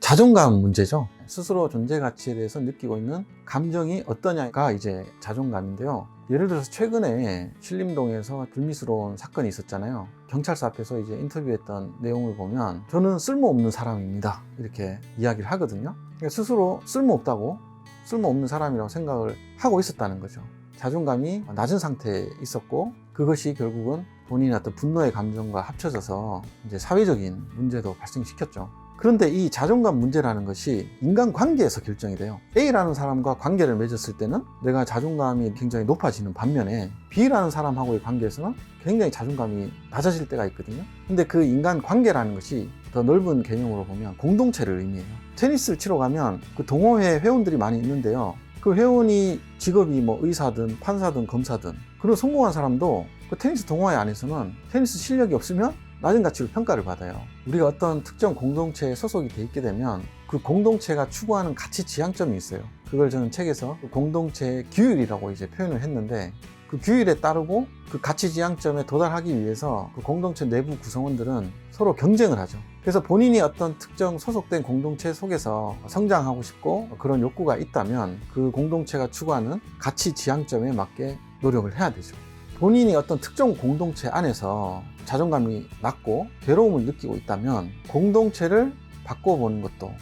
자존감 문제죠. 스스로 존재 가치에 대해서 느끼고 있는 감정이 어떠냐가 이제 자존감인데요. 예를 들어서 최근에 신림동에서 불미스러운 사건이 있었잖아요. 경찰서 앞에서 이제 인터뷰했던 내용을 보면 저는 쓸모없는 사람입니다, 이렇게 이야기를 하거든요. 그러니까 스스로 쓸모없는 사람이라고 생각을 하고 있었다는 거죠. 자존감이 낮은 상태에 있었고, 그것이 결국은 본인의 어떤 분노의 감정과 합쳐져서 이제 사회적인 문제도 발생시켰죠. 그런데 이 자존감 문제라는 것이 인간관계에서 결정이 돼요. A라는 사람과 관계를 맺었을 때는 내가 자존감이 굉장히 높아지는 반면에 B라는 사람하고의 관계에서는 굉장히 자존감이 낮아질 때가 있거든요. 근데 그 인간관계라는 것이 더 넓은 개념으로 보면 공동체를 의미해요. 테니스를 치러 가면 그 동호회 회원들이 많이 있는데요. 그 회원이 직업이 뭐 의사든 판사든 검사든 그런 성공한 사람도 그 테니스 동호회 안에서는 테니스 실력이 없으면 낮은 가치로 평가를 받아요. 우리가 어떤 특정 공동체에 소속이 돼 있게 되면 그 공동체가 추구하는 가치 지향점이 있어요. 그걸 저는 책에서 공동체의 규율이라고 이제 표현을 했는데, 그 규율에 따르고 그 가치 지향점에 도달하기 위해서 그 공동체 내부 구성원들은 서로 경쟁을 하죠. 그래서 본인이 어떤 특정 소속된 공동체 속에서 성장하고 싶고 그런 욕구가 있다면 그 공동체가 추구하는 가치 지향점에 맞게 노력을 해야 되죠. 본인이 어떤 특정 공동체 안에서 자존감이 낮고 괴로움을 느끼고 있다면 공동체를 바꿔보는 것도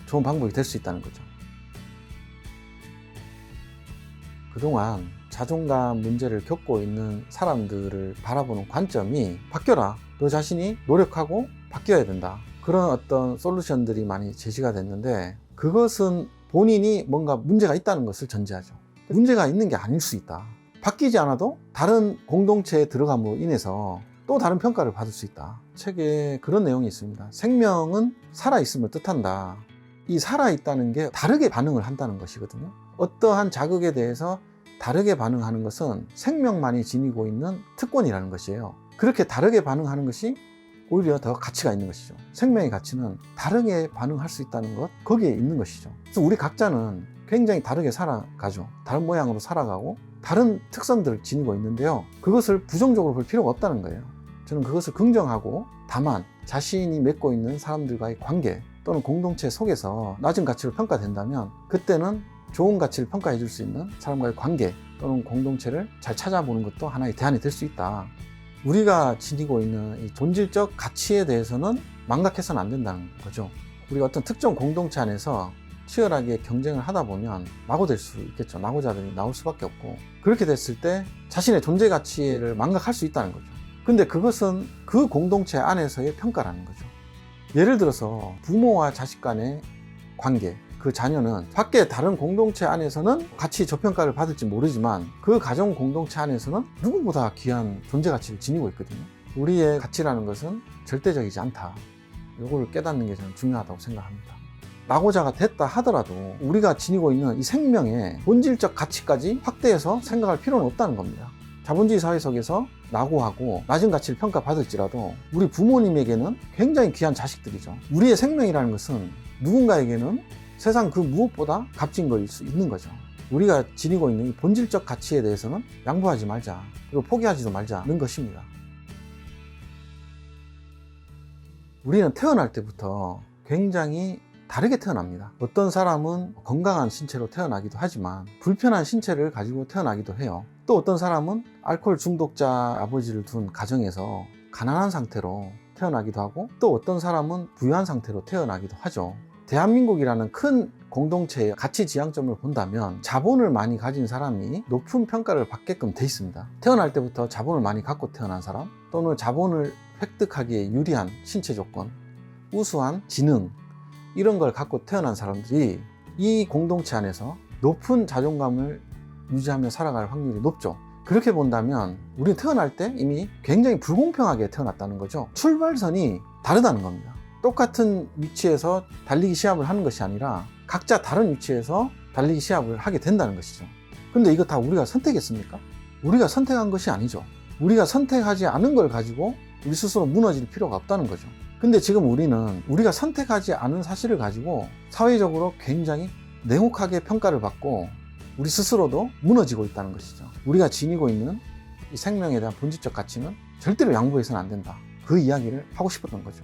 좋은 방법이 될 수 있다는 거죠. 그동안 자존감 문제를 겪고 있는 사람들을 바라보는 관점이 바뀌어라, 너 자신이 노력하고 바뀌어야 된다, 그런 어떤 솔루션들이 많이 제시가 됐는데, 그것은 본인이 뭔가 문제가 있다는 것을 전제하죠. 문제가 있는 게 아닐 수 있다. 바뀌지 않아도 다른 공동체에 들어감으로 인해서 또 다른 평가를 받을 수 있다. 책에 그런 내용이 있습니다. 생명은 살아있음을 뜻한다. 이 살아있다는 게 다르게 반응을 한다는 것이거든요. 어떠한 자극에 대해서 다르게 반응하는 것은 생명만이 지니고 있는 특권이라는 것이에요. 그렇게 다르게 반응하는 것이 오히려 더 가치가 있는 것이죠. 생명의 가치는 다르게 반응할 수 있다는 것, 거기에 있는 것이죠. 그래서 우리 각자는 굉장히 다르게 살아가죠. 다른 모양으로 살아가고 다른 특성들을 지니고 있는데요. 그것을 부정적으로 볼 필요가 없다는 거예요. 저는 그것을 긍정하고, 다만 자신이 맺고 있는 사람들과의 관계 또는 공동체 속에서 낮은 가치로 평가된다면 그때는 좋은 가치를 평가해 줄 수 있는 사람과의 관계 또는 공동체를 잘 찾아보는 것도 하나의 대안이 될 수 있다. 우리가 지니고 있는 이 본질적 가치에 대해서는 망각해서는 안 된다는 거죠. 우리가 어떤 특정 공동체 안에서 치열하게 경쟁을 하다 보면 낙오될 수 있겠죠. 낙오자들이 나올 수밖에 없고, 그렇게 됐을 때 자신의 존재 가치를 망각할 수 있다는 거죠. 근데 그것은 그 공동체 안에서의 평가라는 거죠. 예를 들어서 부모와 자식 간의 관계, 그 자녀는 밖에 다른 공동체 안에서는 가치 저평가를 받을지 모르지만 그 가정 공동체 안에서는 누구보다 귀한 존재 가치를 지니고 있거든요. 우리의 가치라는 것은 절대적이지 않다. 이걸 깨닫는 게 저는 중요하다고 생각합니다. 낙오자가 됐다 하더라도 우리가 지니고 있는 이 생명의 본질적 가치까지 확대해서 생각할 필요는 없다는 겁니다. 자본주의 사회 속에서 낙오하고 낮은 가치를 평가받을지라도 우리 부모님에게는 굉장히 귀한 자식들이죠. 우리의 생명이라는 것은 누군가에게는 세상 그 무엇보다 값진 것일 수 있는 거죠. 우리가 지니고 있는 이 본질적 가치에 대해서는 양보하지 말자, 그리고 포기하지도 말자는 것입니다. 우리는 태어날 때부터 굉장히 다르게 태어납니다. 어떤 사람은 건강한 신체로 태어나기도 하지만 불편한 신체를 가지고 태어나기도 해요. 또 어떤 사람은 알코올 중독자 아버지를 둔 가정에서 가난한 상태로 태어나기도 하고, 또 어떤 사람은 부유한 상태로 태어나기도 하죠. 대한민국이라는 큰 공동체의 가치 지향점을 본다면 자본을 많이 가진 사람이 높은 평가를 받게끔 돼 있습니다. 태어날 때부터 자본을 많이 갖고 태어난 사람, 또는 자본을 획득하기에 유리한 신체 조건, 우수한 지능, 이런 걸 갖고 태어난 사람들이 이 공동체 안에서 높은 자존감을 유지하며 살아갈 확률이 높죠. 그렇게 본다면 우리는 태어날 때 이미 굉장히 불공평하게 태어났다는 거죠. 출발선이 다르다는 겁니다. 똑같은 위치에서 달리기 시합을 하는 것이 아니라 각자 다른 위치에서 달리기 시합을 하게 된다는 것이죠. 근데 이거 다 우리가 선택했습니까? 우리가 선택한 것이 아니죠. 우리가 선택하지 않은 걸 가지고 우리 스스로 무너질 필요가 없다는 거죠. 근데 지금 우리는 우리가 선택하지 않은 사실을 가지고 사회적으로 굉장히 냉혹하게 평가를 받고 우리 스스로도 무너지고 있다는 것이죠. 우리가 지니고 있는 이 생명에 대한 본질적 가치는 절대로 양보해서는 안 된다. 그 이야기를 하고 싶었던 거죠.